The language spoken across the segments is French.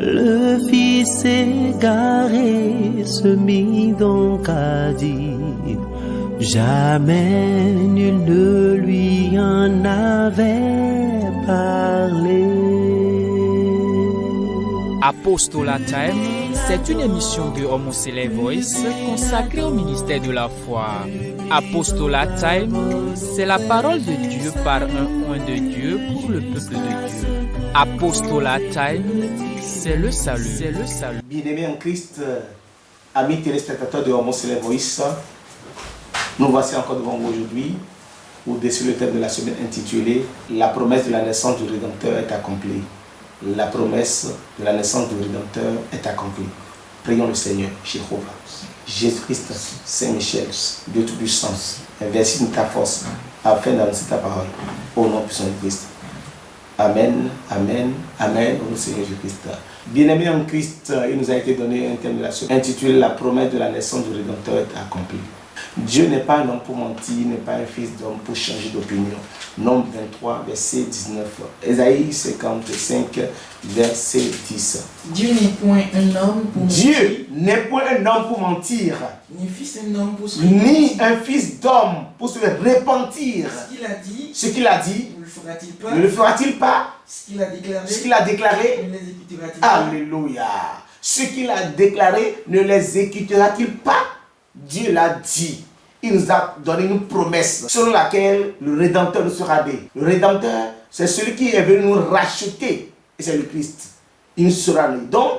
Le fils égaré se mit donc à dire, jamais nul ne lui en avait parlé. Apostolat Time, c'est une émission de Homocele Voice consacrée au ministère de la foi. Apostolat Time, c'est la parole de Dieu par un oint de Dieu pour le peuple de Dieu. Apostolat Time, c'est le salut. C'est le salut. Bien-aimés en Christ, amis téléspectateurs de Homocele Voice, nous voici encore devant vous aujourd'hui au-dessus le thème de la semaine intitulé La promesse de la naissance du Rédempteur est accomplie. La promesse de la naissance du Rédempteur est accomplie. Prions le Seigneur, Jéhovah, Jésus-Christ, Saint-Michel, Dieu Tout-Puissant, investis de ta force afin d'annoncer ta parole. Au nom puissant de Christ. Amen, Amen, Amen, au nom du Seigneur Jésus-Christ. Bien-aimés en Christ, il nous a été donné un thème de la semaine intitulé La promesse de la naissance du Rédempteur est accomplie. Dieu n'est pas un homme pour mentir, n'est pas un fils d'homme pour changer d'opinion. Nombre 23, verset 19. Ésaïe 55, verset 10. Dieu n'est point un homme pour mentir. Dieu n'est point un homme pour mentir. Ni fils d'un homme pour se Ni un fils d'homme pour se repentir. Ce qu'il a dit, Ce qu'il a dit, ne le fera-t-il pas? ne le fera-t-il pas? Ce qu'il a déclaré, Ce qu'il a déclaré, ne l'exécutera-t-il pas? alléluia. Ce qu'il a déclaré, ne l'exécutera-t-il pas? Dieu l'a dit. Il nous a donné une promesse selon laquelle le Rédempteur nous sera né. Le Rédempteur, c'est celui qui est venu nous racheter. Et c'est le Christ. Il sera né. Donc,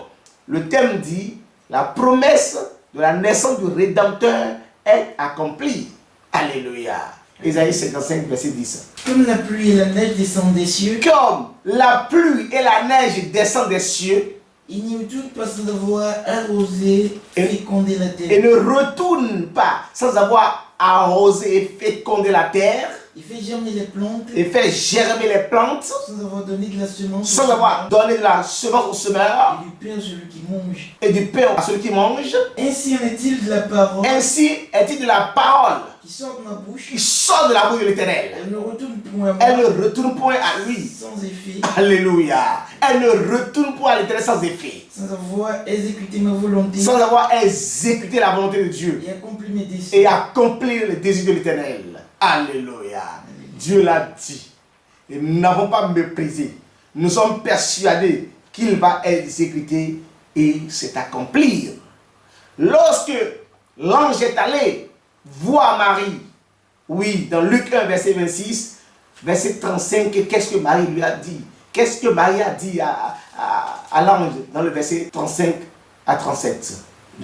le thème dit, la promesse de la naissance du Rédempteur est accomplie. Alléluia. Ésaïe 55, verset 10. Comme la pluie et la neige descendent des cieux, Comme la pluie et la neige descendent des cieux, il n'y retourne pas sans avoir arrosé et fécondé la terre. et ne retourne pas sans avoir arrosé et fécondé la terre, Il fait germer les plantes et fait germer les plantes, sans avoir donné de la semence sans avoir donné de la semence au semeur, et du pain à celui qui mange. et du pain à celui qui mange. Ainsi en est-il de la parole Ainsi est-il de la parole qui sort de ma bouche. qui sort de la bouche de l'Éternel. Elle ne retourne point à Elle moi ne retourne point à lui. sans effet, Alléluia. Elle ne retourne point à l'Éternel sans effet, sans avoir exécuté ma volonté sans avoir exécuté la volonté de Dieu et accompli mes désirs. et accomplir les désirs de l'Éternel. Alléluia. Dieu l'a dit. Et nous n'avons pas méprisé. Nous sommes persuadés qu'il va exécuter et c'est accomplir. Lorsque l'ange est allé voir Marie, oui, dans Luc 1, verset 26, verset 35, qu'est-ce que Marie lui a dit? Qu'est-ce que Marie a dit à l'ange dans le verset 35 à 37?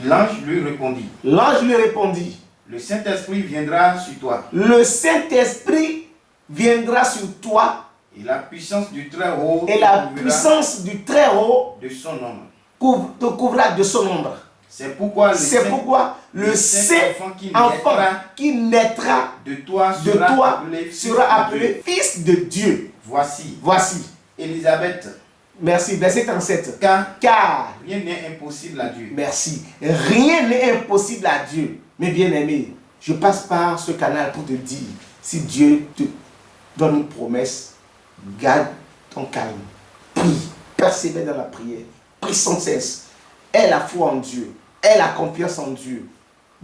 L'ange lui répondit, L'ange lui répondit, le Saint-Esprit viendra sur toi, le Saint-Esprit viendra sur toi et la puissance du Très-Haut et la puissance du Très-Haut de son ombre. te couvrira de son ombre. C'est pourquoi le Saint qui enfant naîtra qui naîtra de toi de sera toi appelé fils sera de appelé Dieu. fils de Dieu. Voici. Élisabeth, Merci, verset 37. car Car, rien n'est impossible à Dieu. merci, rien n'est impossible à Dieu. Mais bien aimé, je passe par ce canal pour te dire, si Dieu te donne une promesse, garde ton calme. Prie, persévère dans la prière. Prie sans cesse. Aie la foi en Dieu. Aie la confiance en Dieu.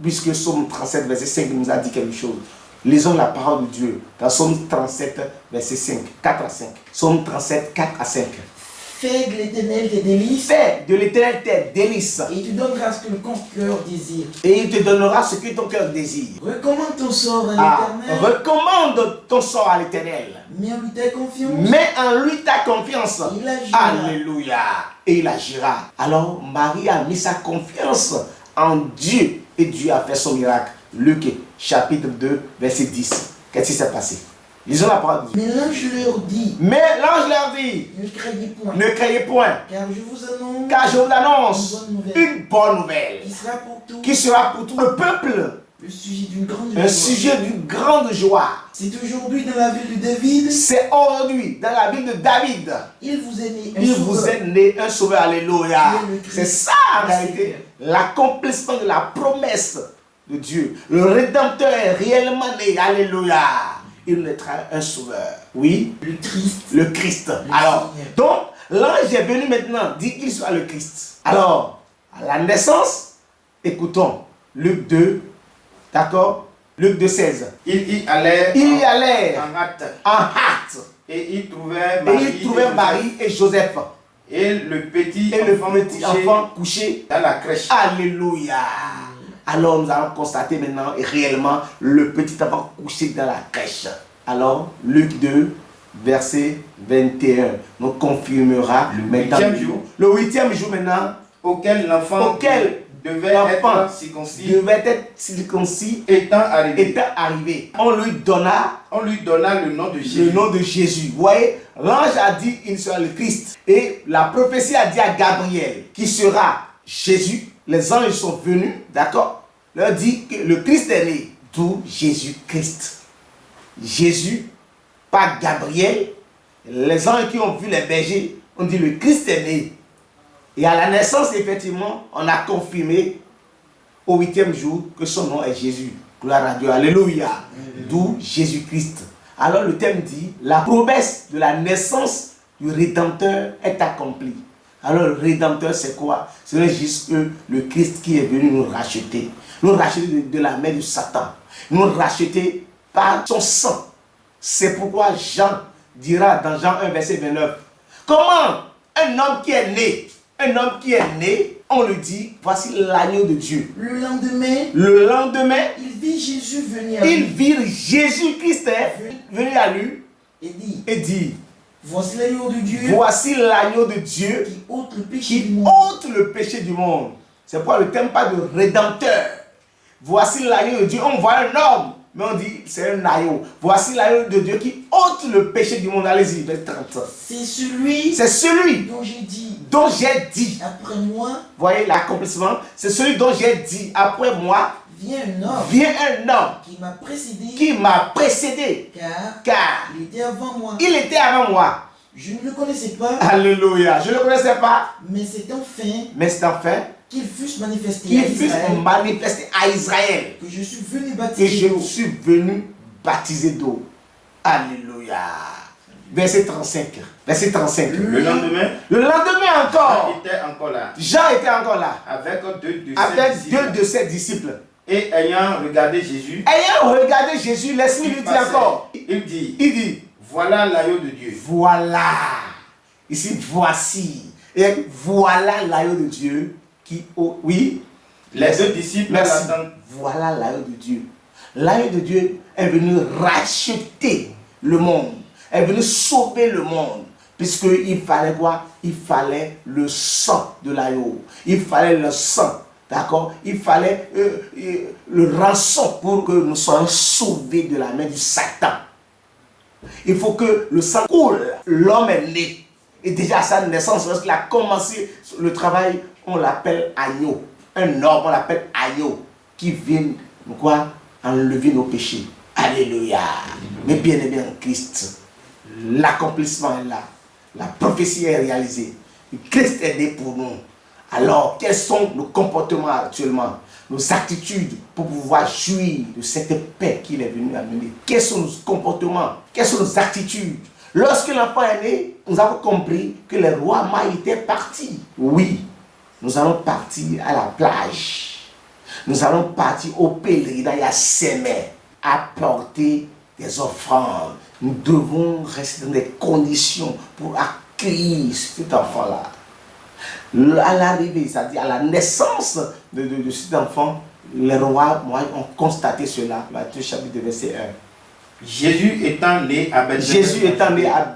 Puisque Psaume 37, verset 5 nous a dit quelque chose. Lisons la parole de Dieu dans Psaume 37, verset 5, 4 à 5. Psaume 37, 4 à 5. Fais de l'Éternel tes délices Fais de l'Éternel tes délices et il te donnera ce que le cœur désire. et il te donnera ce que ton cœur désire. Recommande ton sort à l'Éternel, Recommande ton sort à l'Éternel. mets en lui ta confiance. Mets en lui ta confiance. Il agira. Alléluia. Et il agira. Alors Marie a mis sa confiance en Dieu et Dieu a fait son miracle. Luc chapitre 2 verset 10. Qu'est-ce qui s'est passé? Lisons la parole de Dieu. Mais l'ange leur dit, Mais l'ange leur dit, ne craignez point, ne craignez point, car je vous annonce car je vous annonce une bonne nouvelle qui sera pour tous qui sera pour tout le peuple le sujet d'une grande un joie. sujet d'une grande joie. C'est aujourd'hui dans la ville de David, C'est aujourd'hui dans la ville de David. il vous est né un Il sauveur. vous est né un sauveur. Alléluia. Qui est le Christ. C'est ça en réalité l'accomplissement de la promesse de Dieu. Le Rédempteur est réellement né. Alléluia. Il naîtra un sauveur. Oui, Le Christ. le Christ. Alors, Seigneur. donc, L'ange est venu maintenant dire qu'il soit le Christ. Alors, à la naissance, écoutons, Luc 2, d'accord? Luc 2, 16. Il y allait en hâte. Et il trouvait Marie et Joseph. Et le petit enfant couché dans la crèche. Alléluia. Alors nous allons constater maintenant réellement le petit enfant couché dans la crèche. Alors Luc 2, verset 21 nous confirmera le huitième jour maintenant auquel l'enfant devait être circoncis étant arrivé. On lui donna le nom de Jésus. Le nom de Jésus. Vous voyez, l'ange a dit il sera le Christ. Et la prophétie a dit à Gabriel qui sera Jésus. Les anges sont venus, d'accord? Leur dit que le Christ est né. D'où Jésus-Christ. Jésus, pas Gabriel. Les anges qui ont vu les bergers ont dit le Christ est né. Et à la naissance, effectivement, on a confirmé au 8e jour que son nom est Jésus. Gloire à Dieu, alléluia. D'où Jésus-Christ. Alors le thème dit, la promesse de la naissance du Rédempteur est accomplie. Alors le Rédempteur c'est quoi? C'est juste le Christ qui est venu nous racheter. Nous racheter de la main du Satan. Nous racheter par son sang. C'est pourquoi Jean dira dans Jean 1 verset 29, comment un homme qui est né, on le dit, voici l'agneau de Dieu. Le lendemain, il vit Jésus venir à lui. Il vit Jésus-Christ venu à lui et dit, voici l'agneau de Dieu. Voici l'agneau de Dieu qui ôte le péché du monde. C'est pourquoi le thème pas de rédempteur. Voici l'agneau de Dieu. On voit un homme, mais on dit c'est un agneau. Voici l'agneau de Dieu qui ôte le péché du monde. Allez-y, verset 30. C'est celui dont j'ai dit. Après moi. Voyez l'accomplissement. C'est celui dont j'ai dit. Après moi. Vient un homme. Qui m'a précédé. Car il était avant moi. Je ne le connaissais pas. Alléluia. Je ne le connaissais pas. Mais c'est enfin. Qu'il fût manifesté à Israël. Que je suis venu baptiser d'eau. Alléluia. Verset 35. Le lendemain encore. Jean était encore là. Avec deux de ses disciples. Et ayant regardé Jésus, l'Esprit lui dit encore. Il dit, voilà l'agneau de Dieu. Voilà. Ici, voici. Et voilà l'agneau de Dieu qui, oui. Les deux disciples l'attendent. Voilà l'agneau de Dieu. L'agneau de Dieu est venu racheter le monde. Est venu sauver le monde. Puisqu'il fallait quoi? Il fallait le sang de l'agneau. Il fallait le sang. D'accord? Il fallait le rançon pour que nous soyons sauvés de la main du Satan. Il faut que le sang coule. L'homme est né. Et déjà à sa naissance, lorsqu'il a commencé le travail, on l'appelle agneau. Un homme, on l'appelle agneau. Qui vient, quoi? Enlever nos péchés. Alléluia. Mais bien aimé en Christ, l'accomplissement est là. La prophétie est réalisée. Le Christ est né pour nous. Alors, quels sont nos comportements actuellement, nos attitudes pour pouvoir jouir de cette paix qu'il est venu amener? Quels sont nos comportements? Quelles sont nos attitudes? Lorsque l'enfant est né, nous avons compris que les rois mages étaient partis. Oui, nous allons partir à la plage. Nous allons partir au pèlerinage à s'aimer, apporter des offrandes. Nous devons rester dans des conditions pour accueillir cet enfant-là. À l'arrivée, c'est-à-dire à la naissance de cet enfant, les rois ont constaté cela. Matthieu chapitre verset 1. Jésus étant né à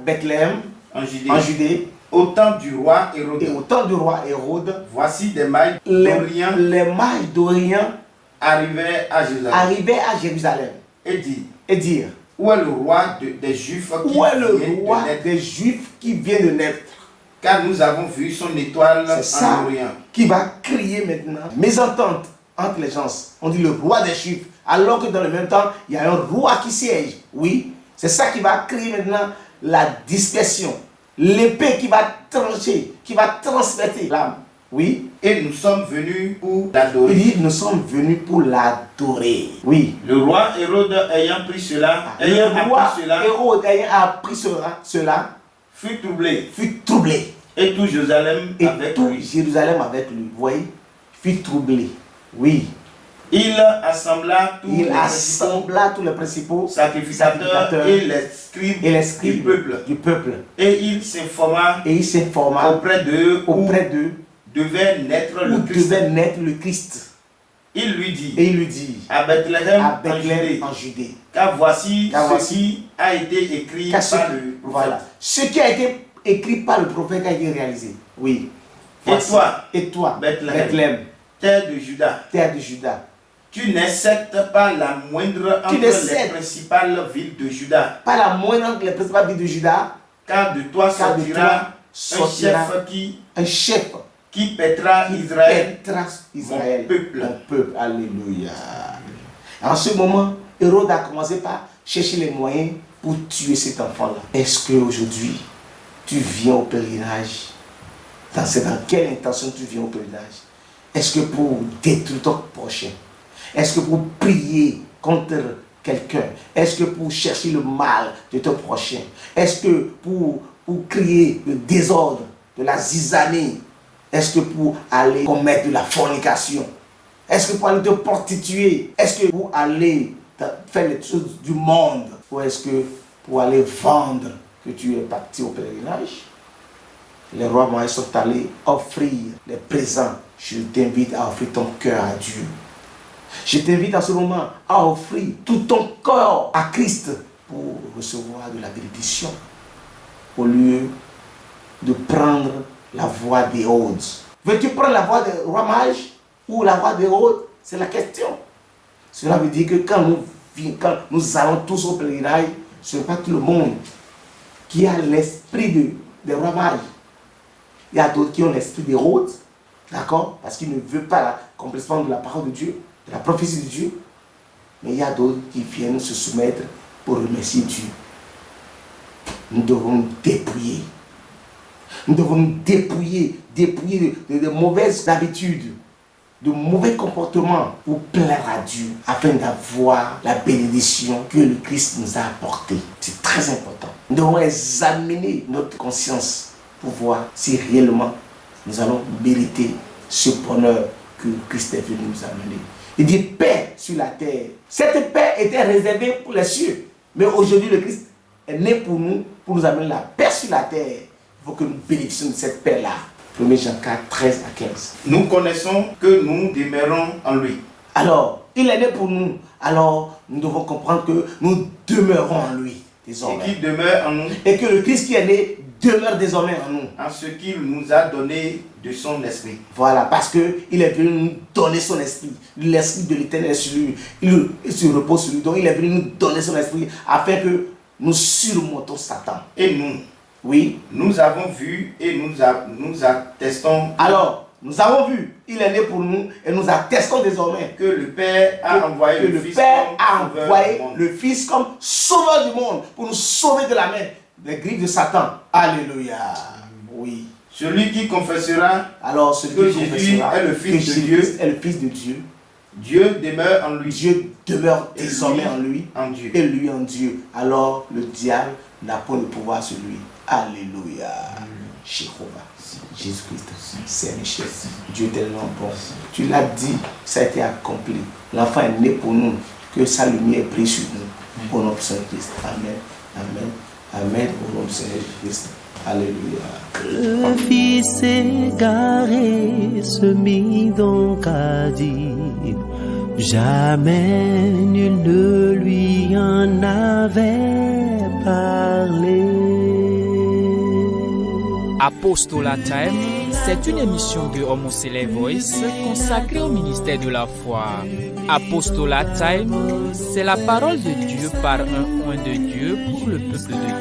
Bethléem, en Judée, au temps du roi Hérode, voici des mages d'Orient, les mages d'Orient arrivaient à Jérusalem et dire où est le roi des Juifs qui vient de naître? Car nous avons vu son étoile en Orient. Qui va crier maintenant. Mésentente entre les gens. On dit le roi des Juifs. Alors que dans le même temps, il y a un roi qui siège. Oui, c'est ça qui va créer maintenant la dispersion. L'épée qui va trancher, qui va transmettre l'âme. Oui. Et nous sommes venus pour l'adorer. Il dit, nous sommes venus pour l'adorer. Oui. Le roi Hérode ayant pris cela, Hérode ayant appris cela, fut troublé. Et tout Jérusalem Et avec tout lui. Jérusalem avec lui. Vous voyez, fut troublé. Oui. Il assembla tous Il les assembla tous les principaux sacrificateurs et les scribes du peuple. Et il s'informa auprès d'eux où devait naître le Christ. Il lui dit à Bethléem en Judée, car voici ce qui a été écrit par le prophète. Voilà. Ce qui a été écrit par le prophète a été réalisé. Oui. Et toi, Bethléem, terre de Juda, tu n'exceptes pas la moindre entre les principales villes de Juda. Pas la moindre entre les principales villes de Juda. Car de toi sortira un chef qui pètera Israël, mon peuple. Alléluia. En ce moment, Hérode a commencé par chercher les moyens pour tuer cet enfant-là. Est-ce qu'aujourd'hui, tu viens au pèlerinage? C'est dans quelle intention tu viens au pèlerinage? Est-ce que pour détruire ton prochain? Est-ce que pour prier contre quelqu'un? Est-ce que pour chercher le mal de ton prochain? Est-ce que pour créer le désordre, de la zizanie? Est-ce que pour aller commettre de la fornication? Est-ce que pour aller te prostituer? Est-ce que pour aller faire les choses du monde? Ou est-ce que pour aller vendre que tu es parti au pèlerinage? Les rois mages sont allés offrir les présents. Je t'invite à offrir ton cœur à Dieu. Je t'invite à ce moment à offrir tout ton corps à Christ pour recevoir de la bénédiction. Au lieu de prendre la voie d'Hérode. Veux-tu prendre la voie des rois mages ou la voie d'Hérode? C'est la question. Cela veut dire que quand nous allons tous au pèlerinage, ce n'est pas tout le monde qui a l'esprit des rois mages. Il y a d'autres qui ont l'esprit d'Hérode, d'accord? Parce qu'ils ne veulent pas l'accomplissement de la parole de Dieu, de la prophétie de Dieu. Mais il y a d'autres qui viennent se soumettre pour remercier Dieu. Nous devons nous dépouiller. Nous devons nous dépouiller de mauvaises habitudes, de mauvais comportements pour plaire à Dieu, afin d'avoir la bénédiction que le Christ nous a apportée. C'est très important. Nous devons examiner notre conscience pour voir si réellement nous allons mériter ce bonheur que le Christ est venu nous amener. Il dit paix sur la terre. Cette paix était réservée pour les cieux. Mais aujourd'hui, le Christ est né pour nous amener la paix sur la terre. Il faut que nous bénéficions de cette paix-là. 1 Jean 4, 13 à 15. Nous connaissons que nous demeurons en lui. Alors, il est né pour nous. Alors, nous devons comprendre que nous demeurons en lui désormais. Et qui demeure en nous. Et que le Christ qui est né demeure désormais en nous. En ce qu'il nous a donné de son esprit. Voilà, parce qu'il est venu nous donner son esprit. L'esprit de l'Éternel est sur lui. Il se repose sur lui. Donc, il est venu nous donner son esprit afin que nous surmontons Satan. Et nous, oui, nous avons vu et nous attestons. Alors, nous avons vu, il est né pour nous et nous attestons désormais que le Père a envoyé le Fils comme sauveur du monde pour nous sauver de la main des griffes de Satan. Alléluia. Oui. Celui qui confessera que Jésus est le Fils de Dieu. Dieu demeure en lui. Dieu demeure désormais en lui. En Dieu. Et lui en Dieu. Alors le diable n'a pas de pouvoir sur lui. Alléluia. Jéhovah. Jésus-Christ, c'est Michel. Dieu est tellement bon. Tu l'as dit, ça a été accompli. L'enfant est né pour nous. Que sa lumière brille sur nous. Au nom de Saint Christ. Amen. Amen. Amen. Au nom de Seigneur Jésus-Christ. Alléluia. Le Fils égaré se mit donc à dire, jamais nul ne lui en avait parlé. Apostolat Time, c'est une émission de Homoselect Voice consacrée au ministère de la foi. Apostolat Time, c'est la parole de Dieu par un oint de Dieu pour le peuple de Dieu.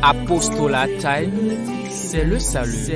Apostolat Time, c'est le salut.